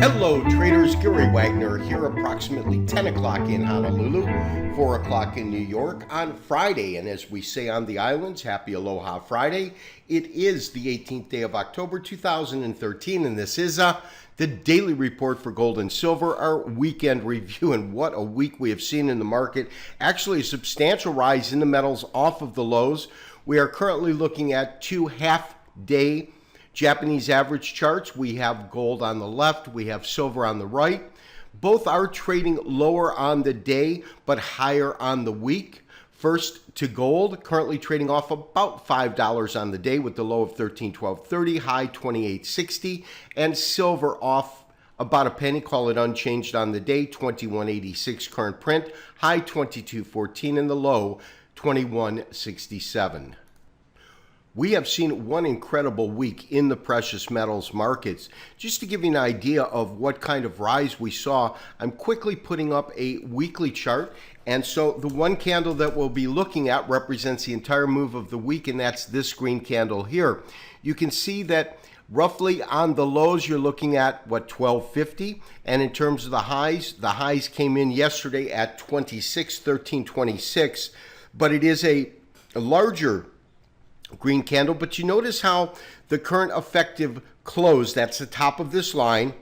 Hello traders, Gary Wagner here, approximately 10 o'clock in Honolulu, 4 o'clock in New York on Friday. And as we say on the islands, happy Aloha Friday. It is the 18th day of October 2013, and this is the daily report for gold and silver, our weekend review. And what a week we have seen in the market. Actually a substantial rise in the metals off of the lows. We are currently looking at two half-day Japanese average charts. We have gold on the left, we have silver on the right. Both are trading lower on the day, but higher on the week. First to gold, currently trading off about $5 on the day with the low of 13.1230, high 28.60, and silver off about a penny, call it unchanged on the day, 21.86 current print, high 22.14, and the low 21.67. We have seen one incredible week in the precious metals markets. Just to give you an idea of what kind of rise we saw, I'm quickly putting up a weekly chart. And so the one candle that we'll be looking at represents the entire move of the week, and that's this green candle here. You can see that roughly on the lows, you're looking at, what, 1250? And in terms of the highs came in yesterday at 1326. But it is a larger green candle, but you notice how the current effective close, that's the top of this line,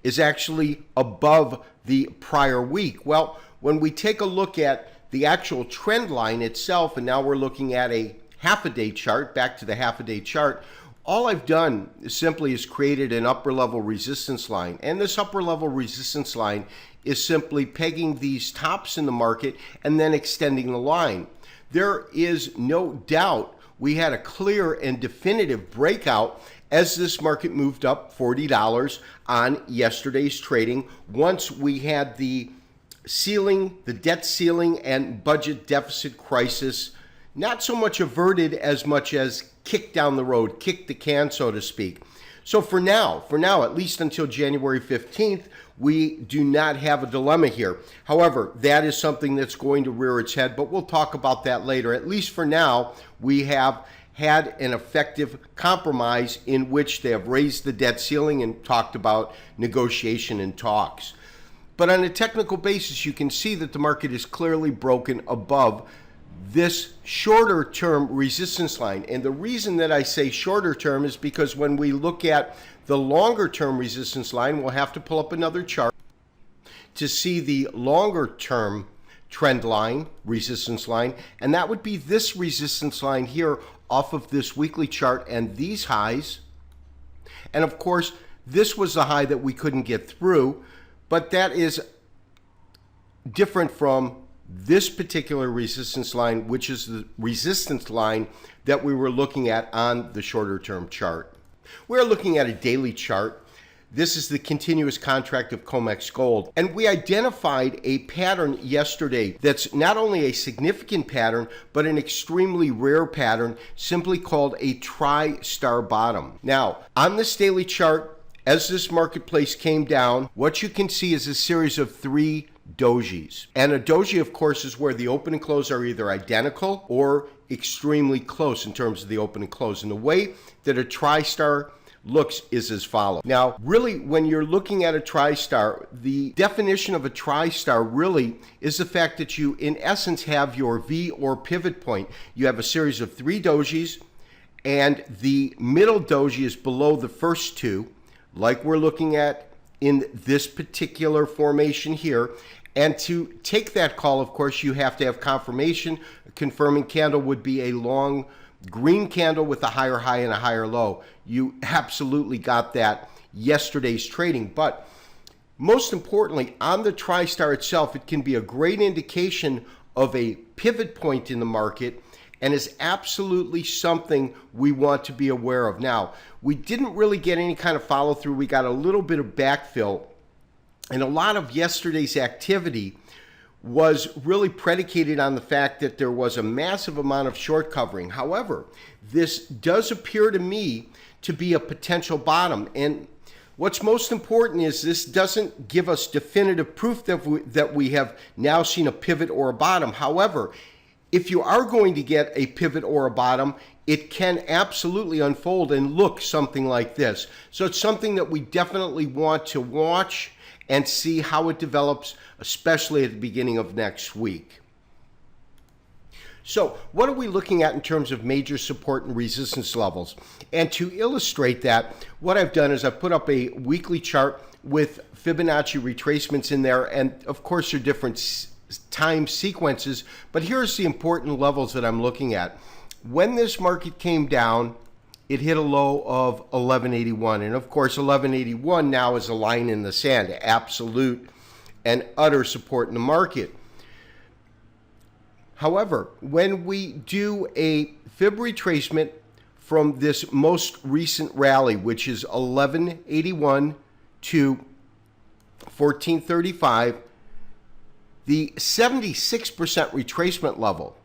is actually above the prior week. Well, when we take a look at the actual trend line itself, and now we're looking at a half-a-day chart, back to the half-a-day chart, all I've done simply is created an upper level resistance line, and this upper level resistance line is simply pegging these tops in the market and then extending the line. There is no doubt we had a clear and definitive breakout as this market moved up $40 on yesterday's trading. Once we had the ceiling, the debt ceiling and budget deficit crisis, not so much averted as much as kicked down the road, kicked the can, so to speak. So for now, at least until January 15th, we do not have a dilemma here. However, that is something that's going to rear its head, but we'll talk about that later. At least for now, we have had an effective compromise in which they have raised the debt ceiling and talked about negotiation and talks. But on a technical basis, you can see that the market is clearly broken above this shorter term resistance line. And the reason that I say shorter term is because when we look at the longer term resistance line, we'll have to pull up another chart to see the longer term trend line, resistance line, and that would be this resistance line here off of this weekly chart and these highs. And of course, this was the high that we couldn't get through, but that is different from this particular resistance line, which is the resistance line that we were looking at on the shorter term chart. We're looking at a daily chart. This is the continuous contract of COMEX gold. And we identified a pattern yesterday that's not only a significant pattern, but an extremely rare pattern, simply called a tri-star bottom. Now, on this daily chart, as this marketplace came down, what you can see is a series of three dojis. And a doji, of course, is where the open and close are either identical or extremely close in terms of the open and close. And the way that a tri-star looks is as follows. Now, really, when you're looking at a tri-star, the definition of a tri-star really is the fact that you, in essence, have your V or pivot point. You have a series of three dojis, and the middle doji is below the first two, like we're looking at in this particular formation here. And to take that call, of course, you have to have confirmation. A confirming candle would be a long green candle with a higher high and a higher low. You absolutely got that yesterday's trading. But most importantly, on the tri-star itself, it can be a great indication of a pivot point in the market and is absolutely something we want to be aware of. Now, we didn't really get any kind of follow through. We got a little bit of backfill, and a lot of yesterday's activity was really predicated on the fact that there was a massive amount of short covering. However, this does appear to me to be a potential bottom. And what's most important is this doesn't give us definitive proof that we have now seen a pivot or a bottom. However, if you are going to get a pivot or a bottom, it can absolutely unfold and look something like this. So it's something that we definitely want to watch and see how it develops, especially at the beginning of next week. So what are we looking at in terms of major support and resistance levels? And to illustrate that, what I've done is I've put up a weekly chart with Fibonacci retracements in there, and of course there are different time sequences, but here's the important levels that I'm looking at. When this market came down, it hit a low of 1181, and of course 1181 now is a line in the sand, absolute and utter support in the market. However, when we do a fib retracement from this most recent rally, which is 1181 to 1435, the 76% retracement level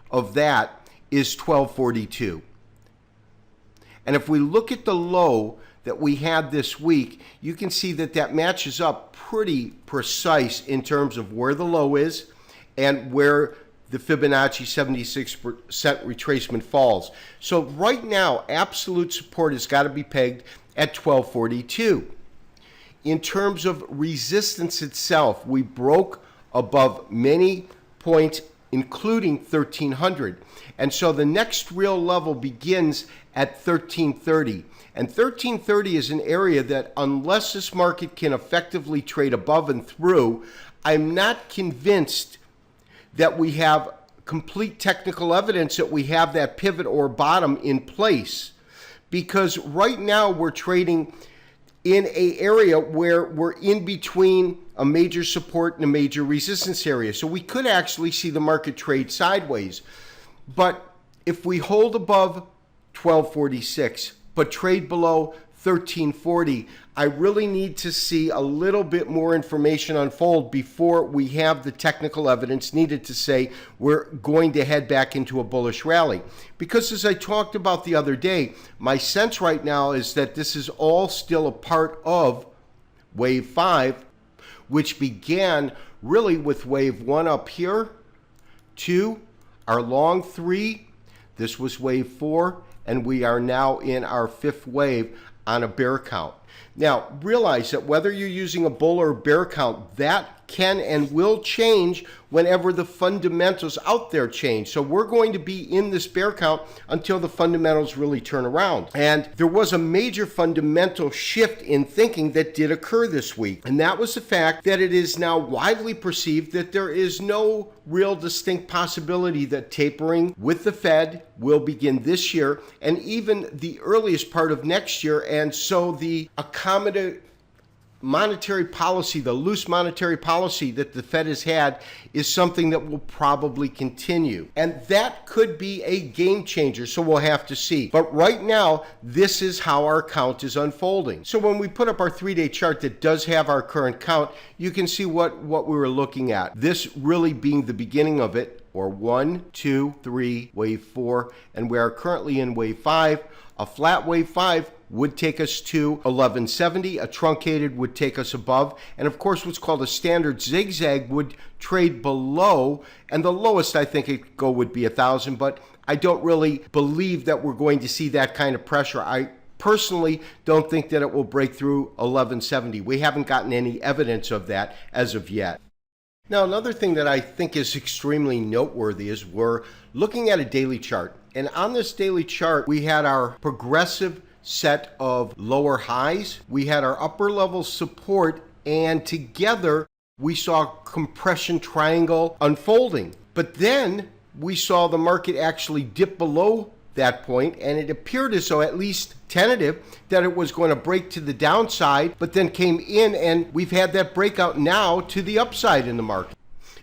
of that is 1242. And if we look at the low that we had this week, you can see that that matches up pretty precise in terms of where the low is and where the Fibonacci 76% retracement falls. So right now, absolute support has got to be pegged at 1242. In terms of resistance itself, we broke above many points, including 1300. And so the next real level begins at 1330. And 1330 is an area that, unless this market can effectively trade above and through, I'm not convinced that we have complete technical evidence that we have that pivot or bottom in place. Because right now we're trading in an area where we're in between a major support and a major resistance area. So we could actually see the market trade sideways. But if we hold above 1246, but trade below 1340, I really need to see a little bit more information unfold before we have the technical evidence needed to say we're going to head back into a bullish rally. Because as I talked about the other day, my sense right now is that this is all still a part of wave 5, which began really with wave 1 up here, 2, our long 3, this was wave 4, and we are now in our 5th wave on a bear count. Now, realize that whether you're using a bull or a bear count, that can and will change whenever the fundamentals out there change. So we're going to be in this bear count until the fundamentals really turn around. And there was a major fundamental shift in thinking that did occur this week. And that was the fact that it is now widely perceived that there is no real distinct possibility that tapering with the Fed will begin this year and even the earliest part of next year. And so the accommodative monetary policy, the loose monetary policy that the Fed has had, is something that will probably continue. And that could be a game changer, so we'll have to see. But right now, this is how our count is unfolding. So when we put up our 3-day chart that does have our current count, you can see what we were looking at. This really being the beginning of it, or 1, 2, 3, wave 4, and we are currently in wave 5. A flat wave 5 would take us to 1170, a truncated would take us above, and of course what's called a standard zigzag would trade below, and the lowest I think it could go would be 1,000, but I don't really believe that we're going to see that kind of pressure. I personally don't think that it will break through 1170. We haven't gotten any evidence of that as of yet. Now, another thing that I think is extremely noteworthy is we're looking at a daily chart. And on this daily chart, we had our progressive set of lower highs. We had our upper level support, and together we saw compression triangle unfolding. But then we saw the market actually dip below that point, and it appeared as though, at least tentative, that it was going to break to the downside, but then came in, and we've had that breakout now to the upside in the market.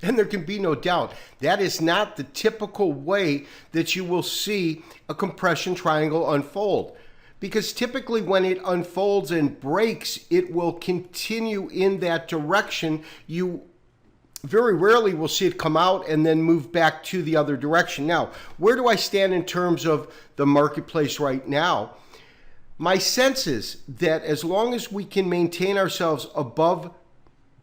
And there can be no doubt that is not the typical way that you will see a compression triangle unfold. Because typically when it unfolds and breaks, it will continue in that direction. You very rarely will see it come out and then move back to the other direction. Now, where do I stand in terms of the marketplace right now? My sense is that as long as we can maintain ourselves above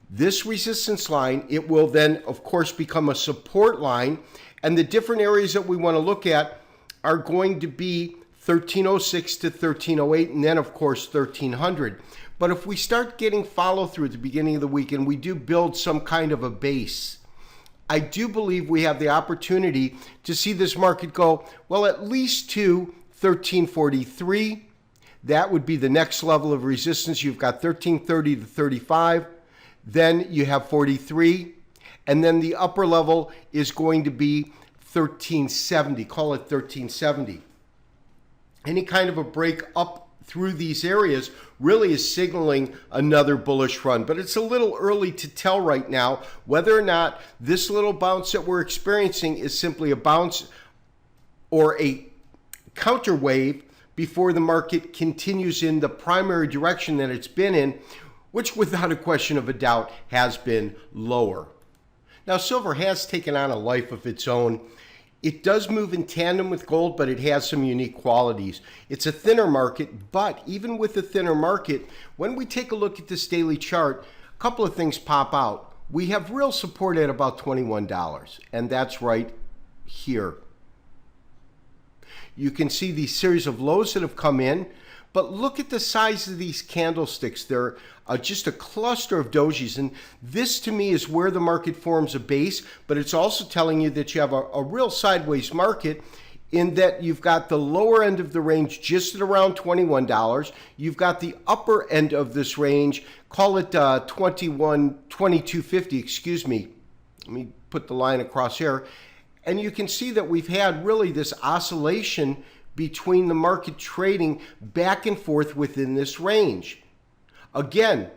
this resistance line, it will then, of course, become a support line. And the different areas that we want to look at are going to be 1306 to 1308, and then of course 1300. But if we start getting follow through at the beginning of the week and we do build some kind of a base, I do believe we have the opportunity to see this market go, well, at least to 1343. That would be the next level of resistance. You've got 1330 to 35. Then you have 43. And then the upper level is going to be 1370. Call it 1370. Any kind of a break up through these areas really is signaling another bullish run. But it's a little early to tell right now whether or not this little bounce that we're experiencing is simply a bounce or a counter wave before the market continues in the primary direction that it's been in, which without a question of a doubt has been lower. Now, silver has taken on a life of its own. It does move in tandem with gold, but it has some unique qualities. It's a thinner market, but even with the thinner market, when we take a look at this daily chart, a couple of things pop out. We have real support at about $21, and that's right here. You can see these series of lows that have come in, but look at the size of these candlesticks. They're just a cluster of dojis, and this to me is where the market forms a base, but it's also telling you that you have a real sideways market in that you've got the lower end of the range just at around $21. You've got the upper end of this range, call it 2250, excuse me. Let me put the line across here. And you can see that we've had really this oscillation between the market trading back and forth within this range. Again,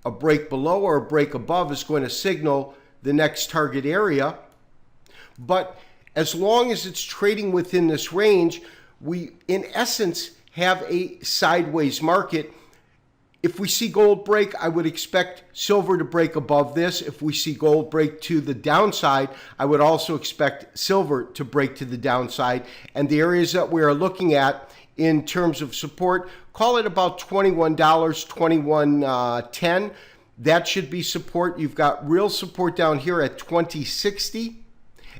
a break below or a break above is going to signal the next target area. But as long as it's trading within this range, we in essence have a sideways market. If we see gold break, I would expect silver to break above this. If we see gold break to the downside, I would also expect silver to break to the downside. And the areas that we are looking at in terms of support, call it about $21, $21.10. That should be support. You've got real support down here at $20.60.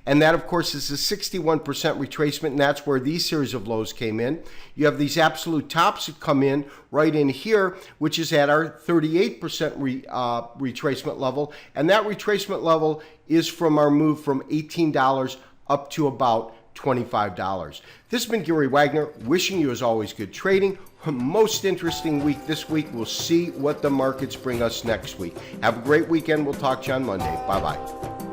And that, of course, is a 61% retracement, and that's where these series of lows came in. You have these absolute tops that come in right in here, which is at our 38% retracement level. And that retracement level is from our move from $18 up to about $25. This has been Gary Wagner, wishing you, as always, good trading. Most interesting week this week. We'll see what the markets bring us next week. Have a great weekend. We'll talk to you on Monday. Bye-bye.